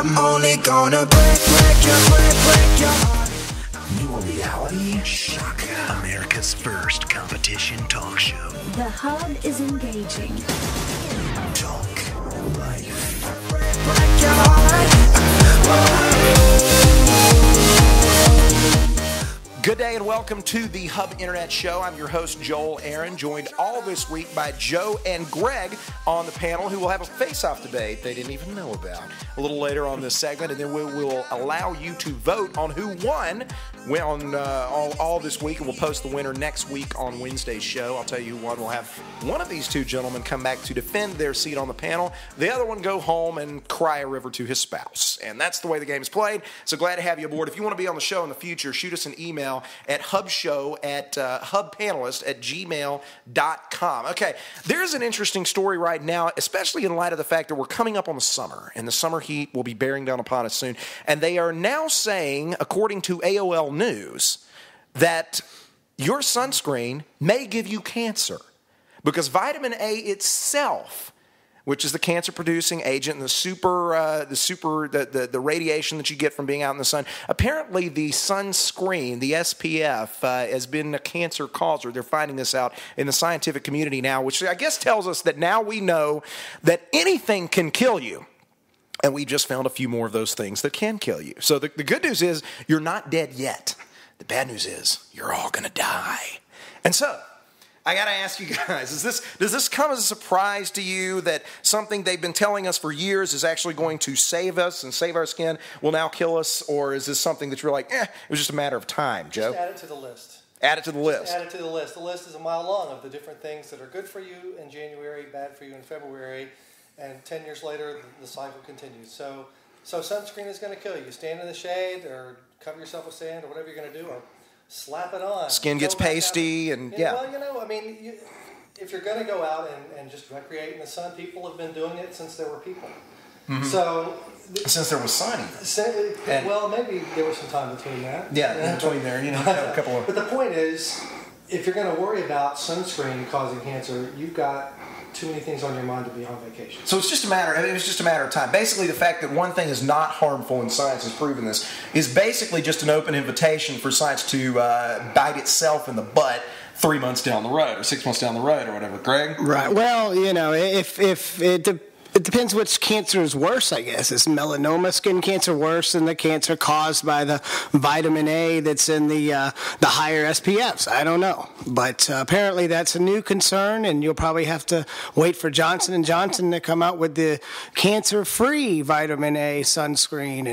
I'm only gonna break your heart. New reality? Shock. America's first competition talk show. The Hub is engaging. Talk life. Break your heart. Good day and welcome to the Hub Internet Show. I'm your host, Joel Aaron, joined all this week by Joe and Greg on the panel, who will have a face-off debate they didn't even know about a little later on this segment, and then we will allow you to vote on who won on all this week, and we'll post the winner next week on Wednesday's show. I'll tell you who won. We'll have one of these two gentlemen come back to defend their seat on the panel, the other one go home and cry a river to his spouse, and that's the way the game is played. So glad to have you aboard. If you want to be on the show in the future, shoot us an email at hubpanelist@gmail.com. Okay, there's an interesting story right now, especially in light of the fact that we're coming up on the summer, and the summer heat will be bearing down upon us soon. And they are now saying, according to AOL News, that your sunscreen may give you cancer because vitamin A itself, which is the cancer-producing agent and the radiation that you get from being out in the sun. Apparently, the sunscreen, the SPF, has been a cancer causer. They're finding this out in the scientific community now, which I guess tells us that now we know that anything can kill you. And we just found a few more of those things that can kill you. So the good news is you're not dead yet. The bad news is you're all going to die. And so I got to ask you guys, does this come as a surprise to you that something they've been telling us for years is actually going to save us and save our skin will now kill us? Or is this something that you're like, it was just a matter of time, Joe? Just add it to the list. Add it to the list. Add it to the list. The list is a mile long of the different things that are good for you in January, bad for you in February, and 10 years later, the cycle continues. So sunscreen is going to kill you. Stand in the shade or cover yourself with sand or whatever you're going to do, or slap it on. Skin gets pasty and yeah. Well, if you're going to go out and just recreate in the sun, people have been doing it since there were people. Mm-hmm. So since there was sun. Well, maybe there was some time between that. Yeah, in between there, a couple of. But the point is, if you're going to worry about sunscreen causing cancer, you've got too many things on your mind to be on vacation. So it's just a matter of time. Basically, the fact that one thing is not harmful, and science has proven this, is basically just an open invitation for science to bite itself in the butt 3 months down the road, or 6 months down the road, or whatever. Greg? Right. Well, if it depends which cancer is worse, I guess. Is melanoma skin cancer worse than the cancer caused by the vitamin A that's in the higher SPFs? I don't know. But apparently that's a new concern, and you'll probably have to wait for Johnson & Johnson to come out with the cancer-free vitamin A sunscreen,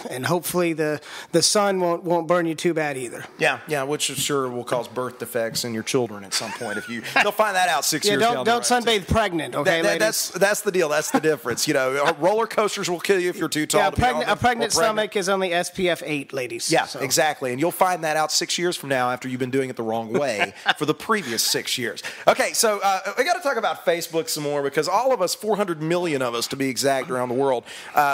and hopefully the sun won't burn you too bad either. Yeah, which I'm sure will cause birth defects in your children at some point. They'll find that out 6 years down the road. Don't sunbathe pregnant, okay, ladies? That's the deal. That's the difference. Roller coasters will kill you if you're too tall. Yeah, a pregnant stomach is only SPF 8, ladies. Yeah, so. Exactly. And you'll find that out 6 years from now after you've been doing it the wrong way for the previous 6 years. Okay, so we got to talk about Facebook some more because all of us, 400 million of us to be exact around the world,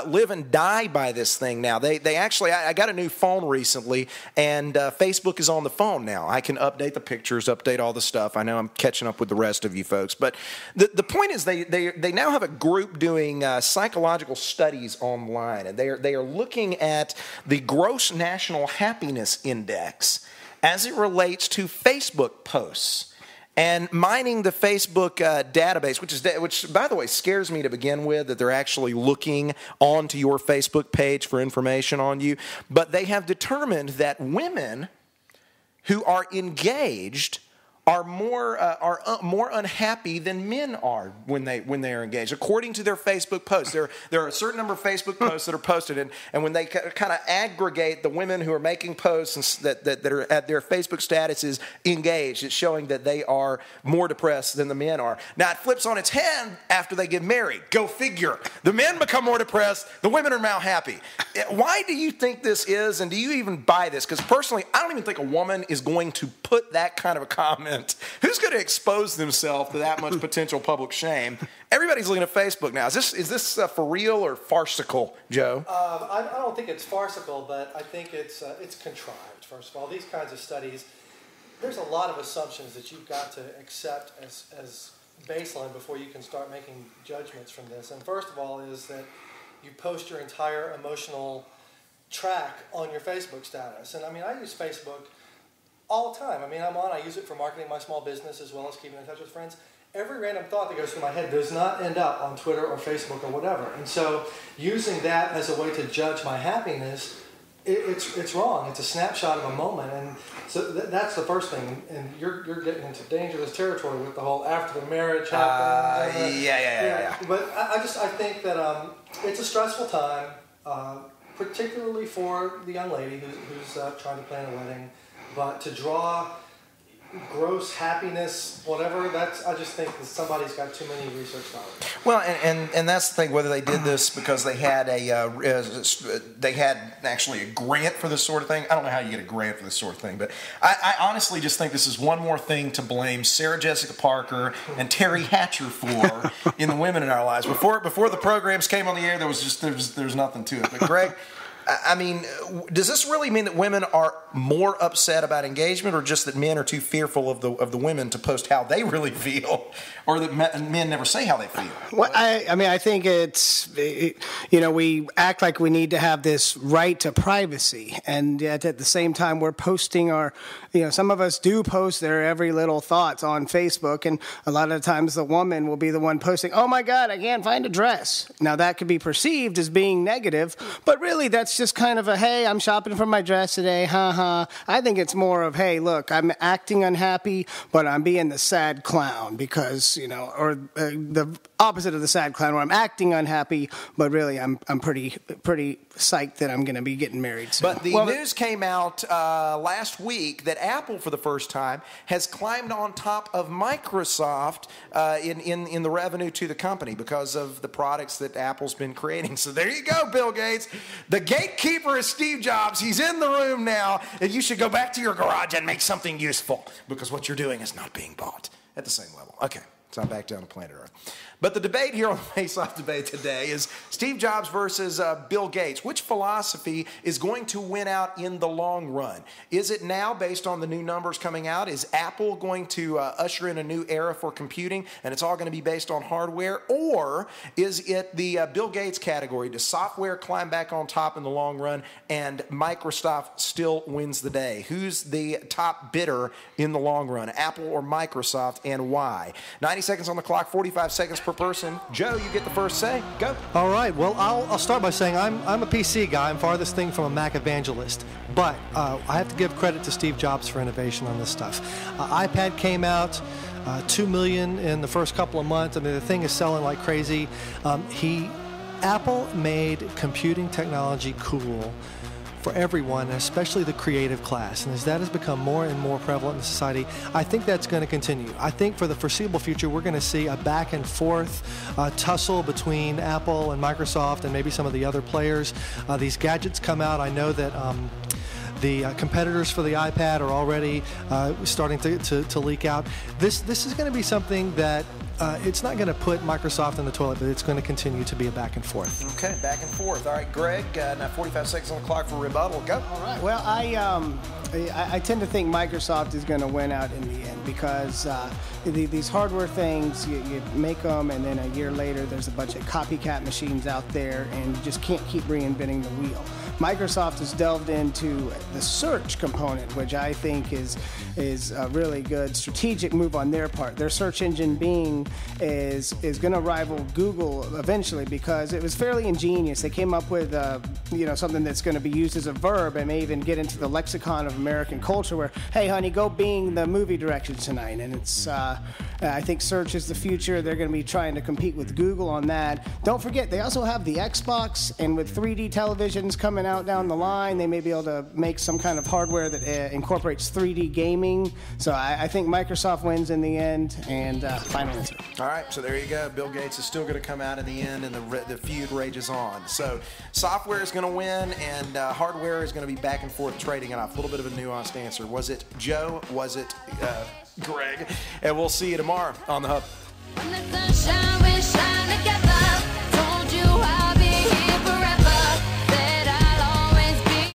live and die by this thing now. They actually, I got a new phone recently, and Facebook is on the phone now. I can update the pictures, update all the stuff. I know I'm catching up with the rest of you folks. But the point is they now have a group doing psychological studies online, and they are looking at the gross national happiness index as it relates to Facebook posts and mining the Facebook database, which by the way scares me to begin with, that they're actually looking onto your Facebook page for information on you. But they have determined that women who are engaged are more unhappy than men are when they are engaged, according to their Facebook posts. There are a certain number of Facebook posts that are posted, and when they kind of aggregate the women who are making posts that are at their Facebook status is engaged, it's showing that they are more depressed than the men are. Now it flips on its head after they get married. Go figure. The men become more depressed. The women are now happy. Why do you think this is, and do you even buy this? Because personally, I don't even think a woman is going to put that kind of a comment. Who's going to expose themselves to that much potential public shame? Everybody's looking at Facebook now. Is this for real or farcical, Joe? I don't think it's farcical, but I think it's contrived. First of all, these kinds of studies, there's a lot of assumptions that you've got to accept as baseline before you can start making judgments from this. And first of all is that you post your entire emotional track on your Facebook status. And I mean, I use Facebook all the time. I mean, I use it for marketing my small business as well as keeping in touch with friends. Every random thought that goes through my head does not end up on Twitter or Facebook or whatever. And so using that as a way to judge my happiness, it's wrong. It's a snapshot of a moment. And so that's the first thing. And you're getting into dangerous territory with the whole after the marriage happens. Yeah. But I think that it's a stressful time, particularly for the young lady who's trying to plan a wedding. But to draw gross happiness, whatever, I just think that somebody's got too many research dollars. Well, and that's the thing, whether they did this because they had actually a grant for this sort of thing. I don't know how you get a grant for this sort of thing, but I honestly just think this is one more thing to blame Sarah Jessica Parker and Terry Hatcher for in the women in our lives. Before the programs came on the air, there's nothing to it. But Greg, I mean, does this really mean that women are more upset about engagement, or just that men are too fearful of the women to post how they really feel, or that men never say how they feel? Well, I think we act like we need to have this right to privacy, and yet at the same time we're posting some of us do post their every little thoughts on Facebook, and a lot of times the woman will be the one posting, "Oh my God, I can't find a dress." Now that could be perceived as being negative, but really that's just kind of a, "Hey, I'm shopping for my dress today, ha." I think it's more of, "Hey, look, I'm acting unhappy, but I'm being the sad clown because, or the opposite of the sad clown, where I'm acting unhappy, but really I'm pretty psyched that I'm going to be getting married soon." But the news came out last week that Apple, for the first time, has climbed on top of Microsoft in the revenue to the company because of the products that Apple's been creating. So there you go, Bill Gates. The gatekeeper is Steve Jobs. He's in the room now, and you should go back to your garage and make something useful, because what you're doing is not being bought at the same level. Okay, so I'm back down to planet Earth. But the debate here on the Face Off debate today is Steve Jobs versus Bill Gates. Which philosophy is going to win out in the long run? Is it now, based on the new numbers coming out, is Apple going to usher in a new era for computing, and it's all going to be based on hardware? Or is it the Bill Gates category? Does software climb back on top in the long run, and Microsoft still wins the day? Who's the top bidder in the long run, Apple or Microsoft, and why? 90 seconds on the clock, 45 seconds per person. Joe, you get the first say. Go. All right. Well, I'll start by saying I'm a PC guy. I'm farthest thing from a Mac evangelist. But I have to give credit to Steve Jobs for innovation on this stuff. iPad came out, 2 million in the first couple of months. I mean, the thing is selling like crazy. Apple made computing technology cool for everyone, and especially the creative class. And as that has become more and more prevalent in society, I think that's going to continue. I think for the foreseeable future, we're going to see a back and forth tussle between Apple and Microsoft and maybe some of the other players. These gadgets come out. I know that the competitors for the iPad are already starting to leak out. This is going to be something that it's not going to put Microsoft in the toilet, but it's going to continue to be a back and forth. Okay, back and forth. All right, Greg, now 45 seconds on the clock for rebuttal. Go. All right. Well, I tend to think Microsoft is going to win out in the end, because these hardware things, you make them, and then a year later there's a bunch of copycat machines out there, and you just can't keep reinventing the wheel. Microsoft has delved into the search component, which I think is a really good strategic move on their part. Their search engine Bing is going to rival Google eventually, because it was fairly ingenious. They came up with something that's going to be used as a verb and may even get into the lexicon of American culture, where, "Hey honey, go Bing the movie directions tonight." And it's I think search is the future. They're going to be trying to compete with Google on that. Don't forget, they also have the Xbox, and with 3D televisions coming out down the line, they may be able to make some kind of hardware that incorporates 3D gaming. So I think Microsoft wins in the end, and final answer. All right, so there you go. Bill Gates is still going to come out in the end, and the feud rages on. So software is going to win, and hardware is going to be back and forth trading it off. A little bit of a nuanced answer. Was it Joe? Was it Greg? And we'll see you tomorrow on The Hub. When the sun shines, we shine.